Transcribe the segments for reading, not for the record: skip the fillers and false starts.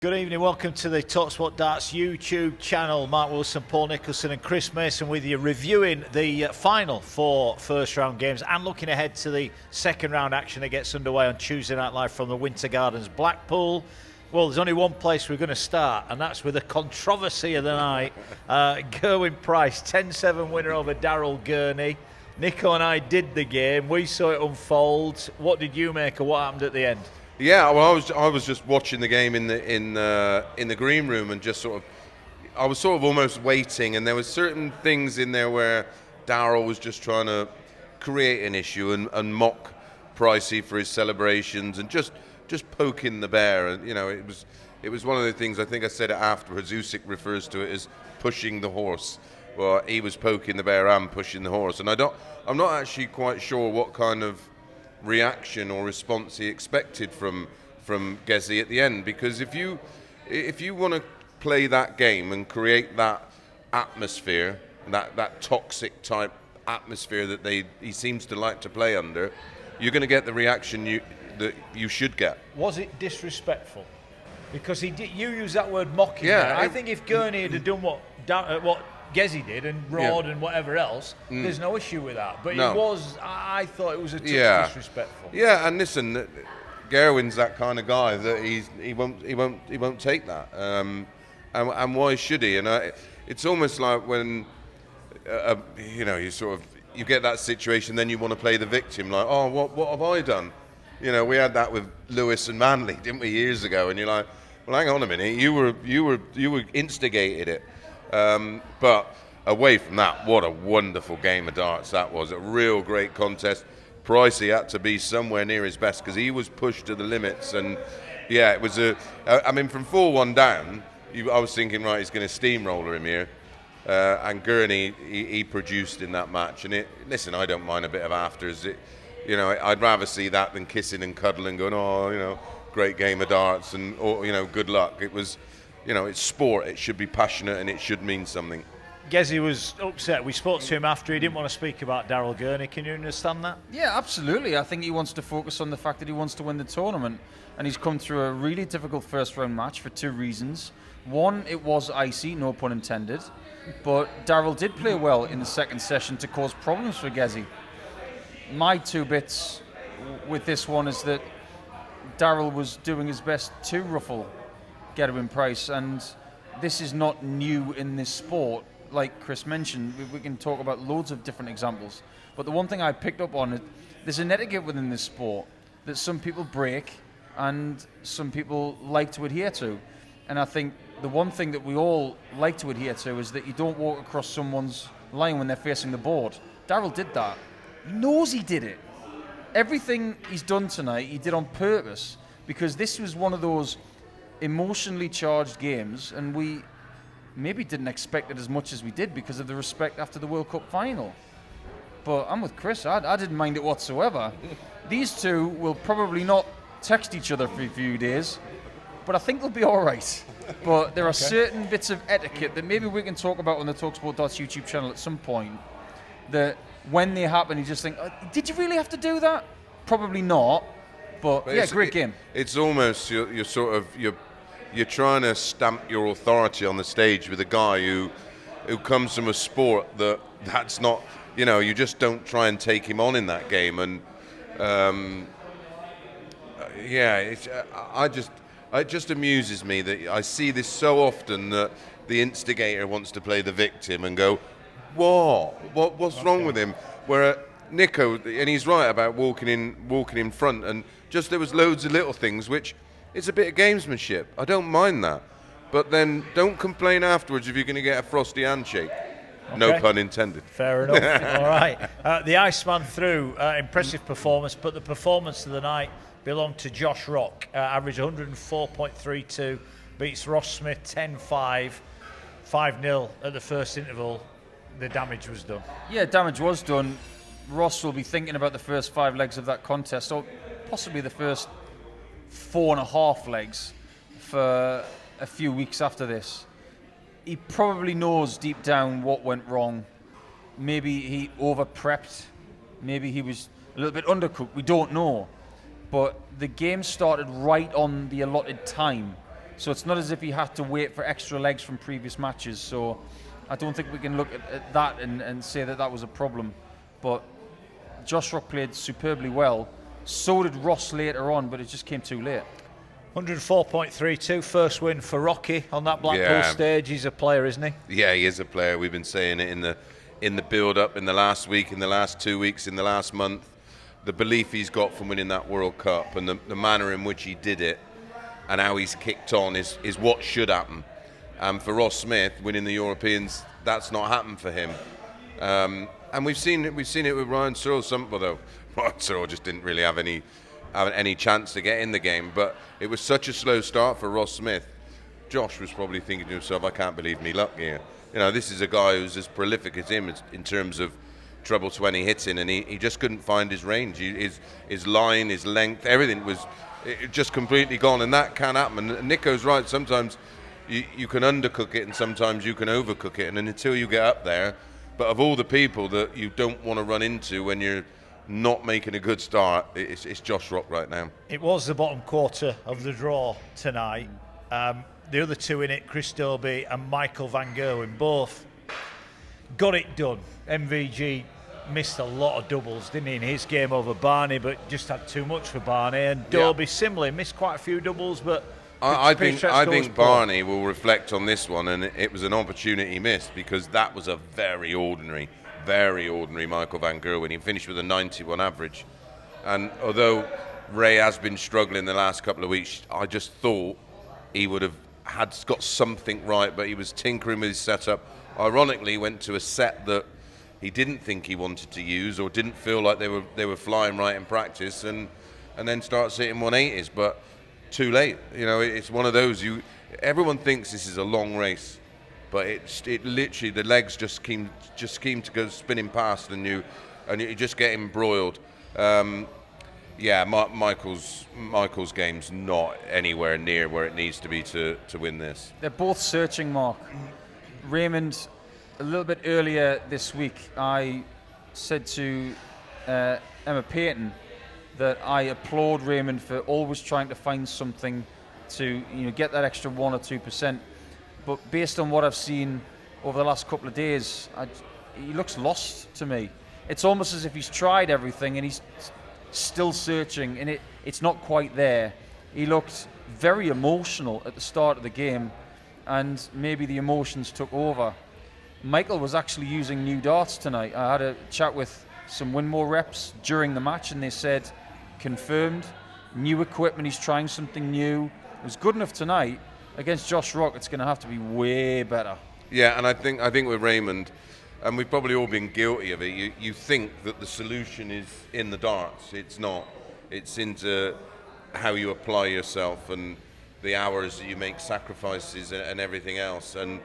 Good evening, welcome to the talkSPORT Darts YouTube channel. Mark Wilson, Paul Nicholson and Chris Mason with you, reviewing the final four first round games and looking ahead to the second round action that gets underway on Tuesday Night Live from the Winter Gardens, Blackpool. Well, there's only one place we're going to start, and that's with the controversy of the night. Gerwyn Price, 10-7 winner over Daryl Gurney. Nico and I did the game, we saw it unfold. What did you make of what happened at the end? Yeah, well, I was just watching the game in the green room and just I was almost waiting, and there was certain things in there where Daryl was just trying to create an issue and mock Pricey for his celebrations and just poking the bear, and it was one of the things. I think I said it afterwards. Usyk refers to it as pushing the horse. Well, he was poking the bear and pushing the horse, and I'm not actually quite sure what kind of reaction or response he expected from Gezi at the end, because if you want to play that game and create that atmosphere, that toxic type atmosphere that he seems to like to play under, you're going to get the reaction that you should get. Was it disrespectful? Because you use that word mocking. Yeah, I think if Gurney had done what Gezi did and roared and whatever else, there's no issue with that. But I thought it was a touch disrespectful. Yeah, and listen, Gerwyn's that kind of guy that he won't take that. And why should he? And it's almost like when you get that situation, then you want to play the victim, like, oh, what have I done? We had that with Lewis and Manley, didn't we, years ago? And you're like, well, hang on a minute, you were instigated it. But away from that, what a wonderful game of darts that was. A real great contest. Pricey had to be somewhere near his best because he was pushed to the limits. And yeah, it was from 4-1 down, I was thinking, right, he's going to steamroller him here. And Gurney, he produced in that match. And listen, I don't mind a bit of afters. I'd rather see that than kissing and cuddling, going, great game of darts and, good luck. It was, it's sport. It should be passionate and it should mean something. Gezi was upset. We spoke to him after. He didn't want to speak about Daryl Gurney. Can you understand that? Yeah, absolutely. I think he wants to focus on the fact that he wants to win the tournament. And he's come through a really difficult first round match for two reasons. One, it was icy, no pun intended. But Daryl did play well in the second session to cause problems for Gezi. My two bits with this one is that Daryl was doing his best to ruffle Gerwyn Price, and this is not new in this sport. Like Chris mentioned, we can talk about loads of different examples, but the one thing I picked up on is there's an etiquette within this sport that some people break and some people like to adhere to, and I think the one thing that we all like to adhere to is that you don't walk across someone's line when they're facing the board. Daryl did that. He knows he did it. Everything he's done tonight, he did on purpose, because this was one of those emotionally charged games, and we maybe didn't expect it as much as we did because of the respect after the World Cup final. But I'm with Chris. I didn't mind it whatsoever. These two will probably not text each other for a few days, but I think they'll be all right. But there are certain bits of etiquette that maybe we can talk about on the talkSPORT YouTube channel at some point, that when they happen, you just think, did you really have to do that? Probably not. But yeah, great game. It's almost you're trying to stamp your authority on the stage with a guy who comes from a sport that's not, you just don't try and take him on in that game. And it just amuses me that I see this so often, that the instigator wants to play the victim and go, what's wrong with him? Where Nico, and he's right about walking in front, and just there was loads of little things which it's a bit of gamesmanship. I don't mind that, but then don't complain afterwards if you're going to get a frosty handshake. Okay. No pun intended. Fair enough. All right. The Iceman threw impressive performance, but the performance of the night belonged to Josh Rock. Average 104.32, beats Ross Smith 10-5, 5-0 at the first interval. The damage was done. Yeah, damage was done. Ross will be thinking about the first 5 legs of that contest, or possibly the first 4.5 legs for a few weeks after this. He probably knows deep down what went wrong. Maybe he over-prepped. Maybe he was a little bit undercooked. We don't know. But the game started right on the allotted time. So it's not as if he had to wait for extra legs from previous matches. So I don't think we can look at that and say that was a problem. But Josh Rock played superbly well. So did Ross later on, but it just came too late. 104.32, first win for Rocky on that Blackpool stage. He's a player, isn't he? Yeah, he is a player. We've been saying it in the build-up, in the last week, in the last 2 weeks, in the last month. The belief he's got from winning that World Cup and the manner in which he did it and how he's kicked on is what should happen. And for Ross Smith, winning the Europeans, that's not happened for him. And we've seen it with Ryan Searle. Although Ryan Searle just didn't really have any chance to get in the game, but it was such a slow start for Ross Smith. Josh was probably thinking to himself, I can't believe me luck here. This is a guy who's as prolific as him in terms of treble 20 hitting, and he just couldn't find his range. His line, his length, everything was just completely gone, and that can happen. And Nico's right, sometimes you can undercook it and sometimes you can overcook it, and then until you get up there. But of all the people that you don't want to run into when you're not making a good start, it's Josh Rock right now. It was the bottom quarter of the draw tonight. The other two in it, Chris Dobie and Michael van Gerwen, both got it done. MVG missed a lot of doubles, didn't he, in his game over Barney, but just had too much for Barney. And Dobie similarly missed quite a few doubles, but I think Barney will reflect on this one, and it was an opportunity missed because that was a very ordinary Michael van Gerwen. He finished with a 91 average, and although Ray has been struggling the last couple of weeks, I just thought he would have got something right, but he was tinkering with his setup. Ironically, went to a set that he didn't think he wanted to use or didn't feel like they were flying right in practice, and then starts hitting 180s, but too late. It's one of those, everyone thinks this is a long race, but it literally, the legs just seem to go spinning past, and you just get embroiled. Michael's game's not anywhere near where it needs to be to win this. They're both searching, Mark. Raymond, a little bit earlier this week, I said to Emma Payton that I applaud Raymond for always trying to find something to get that extra 1 or 2%. But based on what I've seen over the last couple of days, he looks lost to me. It's almost as if he's tried everything and he's still searching, and it's not quite there. He looked very emotional at the start of the game, and maybe the emotions took over. Michael was actually using new darts tonight. I had a chat with some Winmore reps during the match, and they said, confirmed, new equipment, he's trying something new. It was good enough tonight. Against Josh Rock, it's going to have to be way better. Yeah, and I think with Raymond, and we've probably all been guilty of it, you think that the solution is in the darts. It's not. It's into how you apply yourself and the hours that you make sacrifices and everything else. And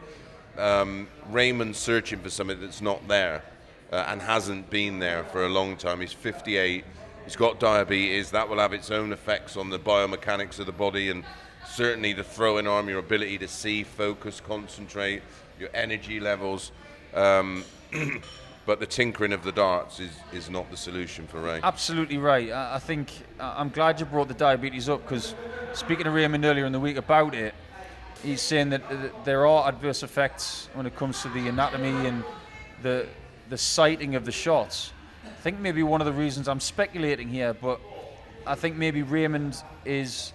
Raymond's searching for something that's not there and hasn't been there for a long time. He's 58. He's got diabetes. That will have its own effects on the biomechanics of the body, and certainly the throwing arm, your ability to see, focus, concentrate, your energy levels. But the tinkering of the darts is not the solution for Ray. Absolutely right. I think I'm glad you brought the diabetes up, because speaking to Raymond earlier in the week about it, he's saying that there are adverse effects when it comes to the anatomy and the sighting of the shots. I think maybe one of the reasons, I'm speculating here, but I think maybe Raymond is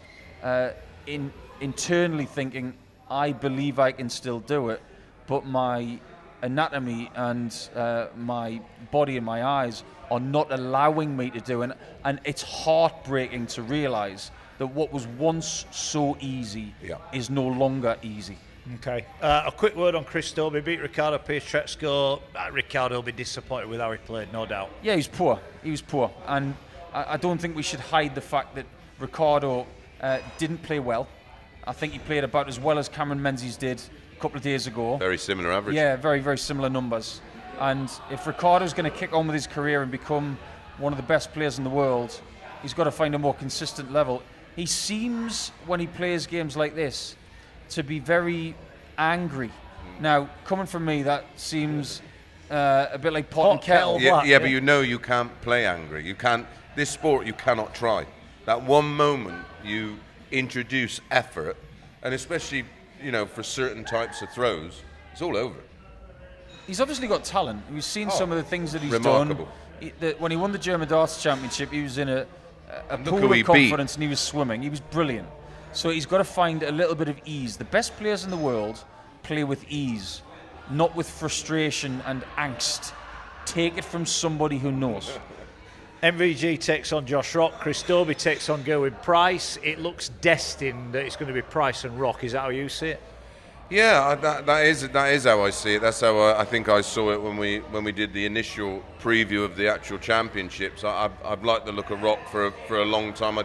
internally thinking, I believe I can still do it, but my anatomy and my body and my eyes are not allowing me to do it. And it's heartbreaking to realise that what was once so easy is no longer easy. Okay. A quick word on Chris Dobie. Beat Ricardo Pietreczko. Ricardo will be disappointed with how he played, no doubt. Yeah, he was poor. And I don't think we should hide the fact that Ricardo didn't play well. I think he played about as well as Cameron Menzies did a couple of days ago. Very similar average. Yeah, very, very similar numbers. And if Ricardo's going to kick on with his career and become one of the best players in the world, he's got to find a more consistent level. He seems, when he plays games like this, to be very angry. Now, coming from me, that seems a bit like pot and kettle. Yeah, but you can't play angry. You can't. This sport, you cannot try. That one moment you introduce effort, and especially for certain types of throws, it's all over. He's obviously got talent. We've seen some of the things that he's remarkable. done. When he won the German Darts Championship, he was in a pool who of he confidence and he was swimming. He was brilliant. So he's got to find a little bit of ease. The best players in the world play with ease, not with frustration and angst. Take it from somebody who knows. MVG takes on Josh Rock. Chris Dobey takes on Gerwyn Price. It looks destined that it's going to be Price and Rock. Is that how you see it? Yeah, that is how I see it. That's how I think I saw it when we did the initial preview of the actual championships. I've liked the look of Rock for a long time.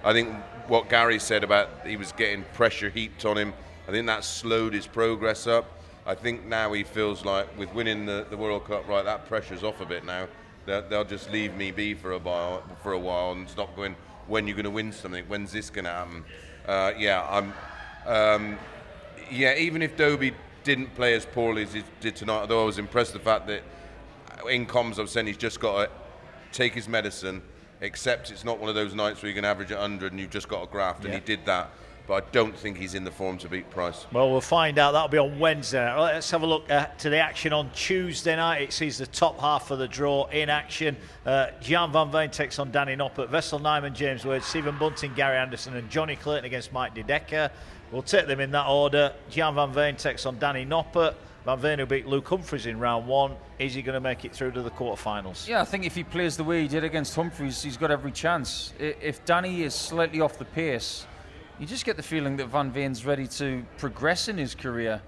I think what Gary said about he was getting pressure heaped on him, I think that slowed his progress up. I think now he feels like with winning the World Cup, right, that pressure's off a bit now. They'll just leave me be for a while and stop going, when you're going to win something, when's this going to happen? Even if Dobey didn't play as poorly as he did tonight, although I was impressed with the fact that in comms I was saying he's just got to take his medicine, accept it's not one of those nights where you can average at 100 and you've just got to graft, and he did that. But I don't think he's in the form to beat Price. Well, we'll find out. That'll be on Wednesday night. Let's have a look to the action on Tuesday night. It sees the top half of the draw in action. Jan van Veen takes on Danny Noppert, Wessel Nijman, James Wade, Stephen Bunting, Gary Anderson and Johnny Clayton against Mike De Decker. We'll take them in that order. Jan van Veen takes on Danny Noppert. Van Veen who beat Luke Humphries in round one. Is he going to make it through to the quarterfinals? Yeah, I think if he plays the way he did against Humphries, he's got every chance. If Danny is slightly off the pace, you just get the feeling that Van Veen's ready to progress in his career.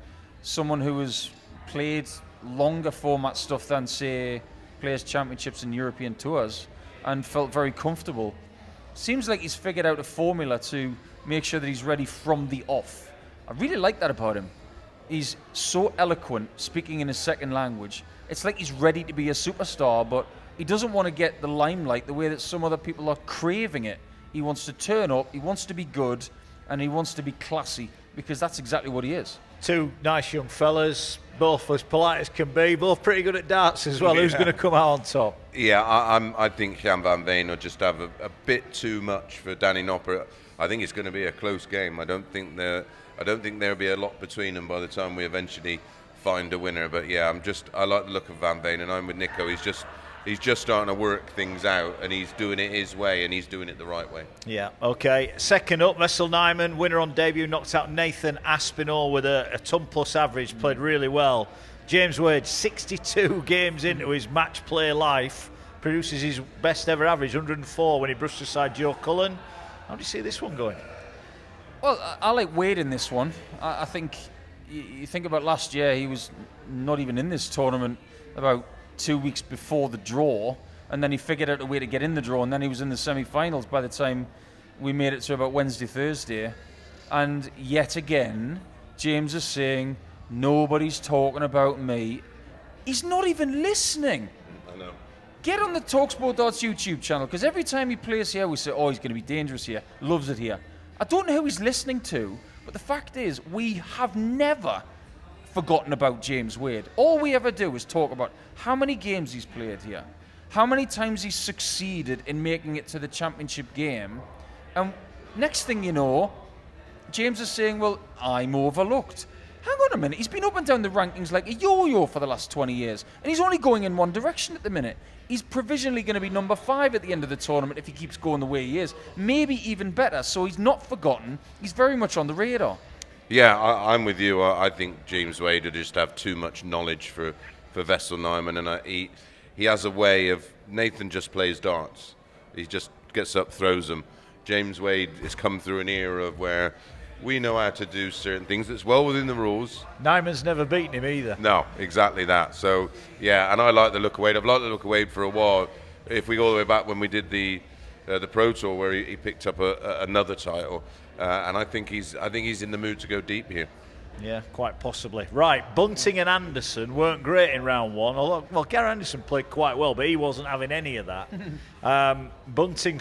Someone who has played longer format stuff than, say, Players' Championships and European Tours and felt very comfortable. Seems like he's figured out a formula to make sure that he's ready from the off. I really like that about him. He's so eloquent, speaking in his second language. It's like he's ready to be a superstar, but he doesn't want to get the limelight the way that some other people are craving it. He wants to turn up, he wants to be good, and he wants to be classy, because that's exactly what he is. Two nice young fellas, both as polite as can be, both pretty good at darts as well. Yeah. Who's going to come out on top? Yeah, I think Jan van Veen will just have a bit too much for Danny Noppert. I think it's going to be a close game. I don't think there'll be a lot between them by the time we eventually find a winner. But yeah, I like the look of Van Veen, and I'm with Nico. He's just starting to work things out, and he's doing it his way, and he's doing it the right way. Yeah, okay. Second up, Wessel Nijman, winner on debut, knocked out Nathan Aspinall with a ton-plus average, played really well. James Wade, 62 games into his match play life, produces his best ever average, 104, when he brushed aside Joe Cullen. How do you see this one going? Well, I like Wade in this one. I think you think about last year, he was not even in this tournament about 2 weeks before the draw, and then he figured out a way to get in the draw, and then he was in the semi-finals by the time we made it to about Wednesday, Thursday. And yet again, James is saying, nobody's talking about me. He's not even listening. I know. Get on the talkSPORT YouTube channel, because every time he plays here, we say, oh, he's going to be dangerous here, loves it here. I don't know who he's listening to, but the fact is, we have never forgotten about James Wade. All we ever do is talk about how many games he's played here, how many times he's succeeded in making it to the championship game, and next thing you know, James is saying, well, I'm overlooked. Hang on a minute, he's been up and down the rankings like a yo-yo for the last 20 years, and he's only going in one direction at the minute. He's provisionally going to be number 5 at the end of the tournament if he keeps going the way he is. Maybe even better, so he's not forgotten. He's very much on the radar. Yeah, I'm with you. I think James Wade will just have too much knowledge for Wessel Nijman, and he has a way of, Nathan just plays darts. He just gets up, throws them. James Wade has come through an era of where we know how to do certain things that's well within the rules. Nijman's never beaten him either. No, exactly that. So, yeah, and I like the look of Wade. I've liked the look of Wade for a while. If we go all the way back when we did the Pro Tour where he picked up another title, and I think he's in the mood to go deep here. Yeah, quite possibly. Right, Bunting and Anderson weren't great in round one. Although, well, Gary Anderson played quite well, but he wasn't having any of that. Bunting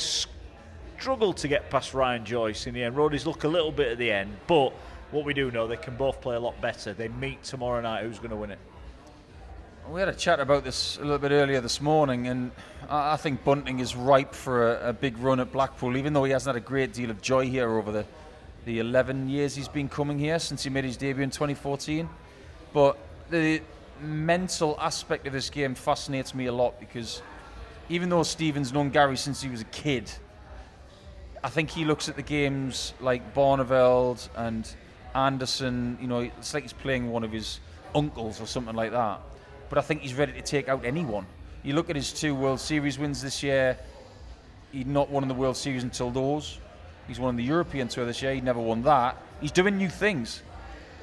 struggled to get past Ryan Joyce in the end. Rode his luck a little bit at the end, but what we do know, they can both play a lot better. They meet tomorrow night. Who's going to win it? We had a chat about this a little bit earlier this morning, and I think Bunting is ripe for a big run at Blackpool, even though he hasn't had a great deal of joy here over the 11 years he's been coming here since he made his debut in 2014. But the mental aspect of this game fascinates me a lot, because even though Stephen's known Gary since he was a kid, I think he looks at the games like Barneveld and Anderson, it's like he's playing one of his uncles or something like that. But I think he's ready to take out anyone. You look at his 2 World Series wins this year, he'd not won in the World Series until those. He's won in the European Tour this year, he'd never won that. He's doing new things.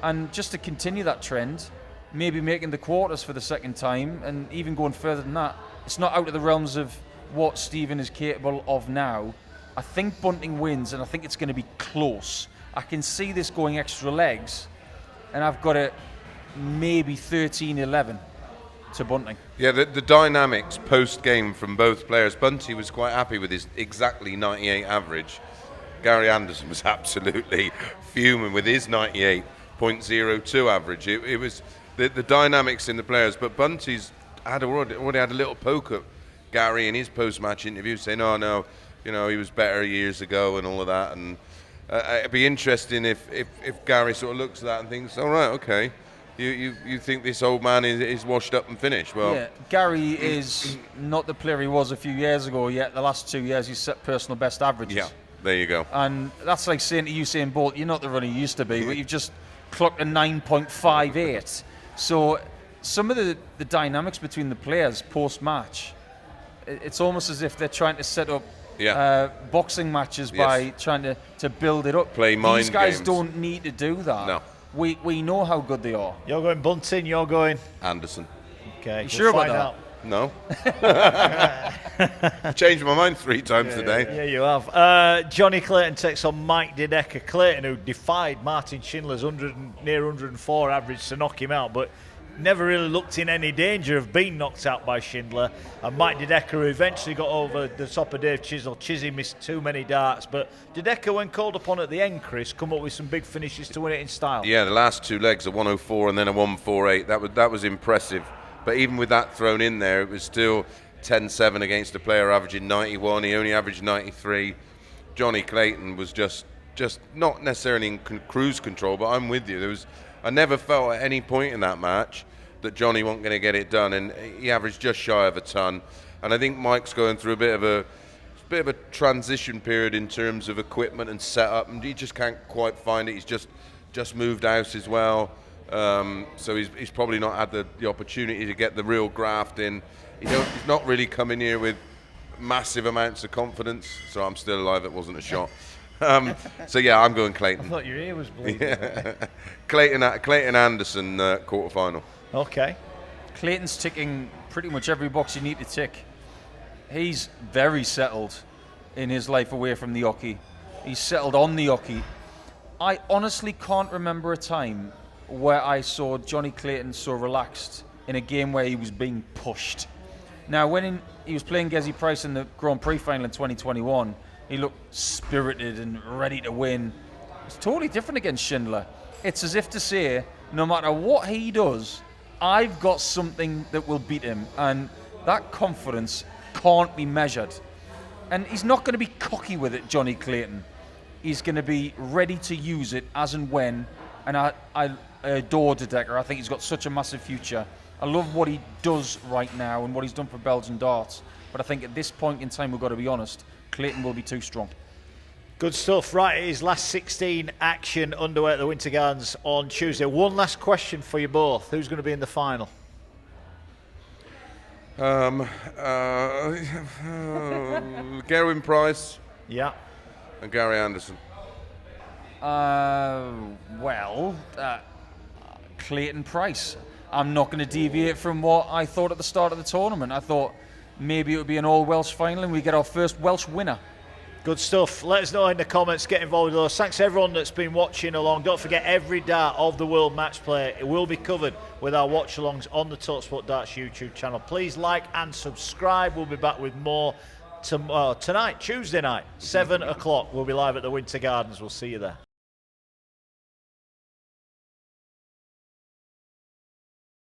And just to continue that trend, maybe making the quarters for the second time, and even going further than that, it's not out of the realms of what Stephen is capable of now. I think Bunting wins, and I think it's going to be close. I can see this going extra legs, and I've got it maybe 13-11 to Bunting. Yeah, the dynamics post-game from both players. Bunty was quite happy with his exactly 98 average. Gary Anderson was absolutely fuming with his 98.02 average. It was the dynamics in the players, but Bunty's already had a little poke at Gary in his post-match interview, saying, "Oh no, he was better years ago," and all of that. And it'd be interesting if Gary sort of looks at that and thinks, "All right, okay, you think this old man is washed up and finished?" Well, yeah, Gary is not the player he was a few years ago. Yet the last 2 years he's set personal best averages. Yeah, there you go. And that's like saying to Usain Bolt, "You're not the runner you used to be, but you've just clocked a 9.58." So some of the dynamics between the players post-match, it's almost as if they're trying to set up boxing matches by trying to build it up. Play mind These guys games. don't need to do that. No. We know how good they are. You're going Bunting, you're going Anderson. Okay. You sure about that? Out. No. I've changed my mind 3 times today. Yeah, you have. Johnny Clayton takes on Mike Dedecker. Clayton, who defied Martin Schindler's near 104 average to knock him out, but never really looked in any danger of being knocked out by Schindler. And Mike Dedecker, who eventually got over the top of Dave Chisnall. Chizzy missed too many darts, but Dedecker, when called upon at the end, Chris, come up with some big finishes to win it in style. Yeah, the last 2 legs, a 104 and then a 148. That was impressive. But even with that thrown in there, it was still 10-7 against a player averaging 91. He only averaged 93. Johnny Clayton was just not necessarily in cruise control, but I'm with you. I never felt at any point in that match that Johnny wasn't going to get it done, and he averaged just shy of a ton. And I think Mike's going through a bit of a transition period in terms of equipment and setup, and he just can't quite find it. He's just moved house as well. So he's probably not had the opportunity to get the real graft in. He's not really coming here with massive amounts of confidence. So I'm still alive. It wasn't a shot. So yeah, I'm going Clayton. I thought your ear was bleeding. Clayton Anderson quarterfinal. Okay. Clayton's ticking pretty much every box you need to tick. He's very settled in his life away from the hockey. He's settled on the hockey. I honestly can't remember a time where I saw Johnny Clayton so relaxed in a game where he was being pushed. Now, when he was playing Gerwyn Price in the Grand Prix final in 2021, he looked spirited and ready to win. It's totally different against Schindler. It's as if to say, no matter what he does, I've got something that will beat him. And that confidence can't be measured. And he's not going to be cocky with it, Johnny Clayton. He's going to be ready to use it as and when. And I adore Dedecker. I think he's got such a massive future. I love what he does right now and what he's done for Belgian darts. But I think at this point in time, we've got to be honest, Clayton will be too strong. Good stuff. Right, it is last 16 action underway at the Winter Gardens on Tuesday. One last question for you both. Who's going to be in the final? Gerwyn Price. Yeah. And Gary Anderson. Clayton Price. I'm not going to deviate from what I thought at the start of the tournament. I thought maybe it would be an all-Welsh final and we get our first Welsh winner. Good stuff. Let us know in the comments. Get involved with those. Thanks everyone that's been watching along. Don't forget, every dart of the World Matchplay, it will be covered with our watch-alongs on the talkSPORT Darts YouTube channel. Please like and subscribe. We'll be back with more tonight, Tuesday night, 7 o'clock. We'll be live at the Winter Gardens. We'll see you there.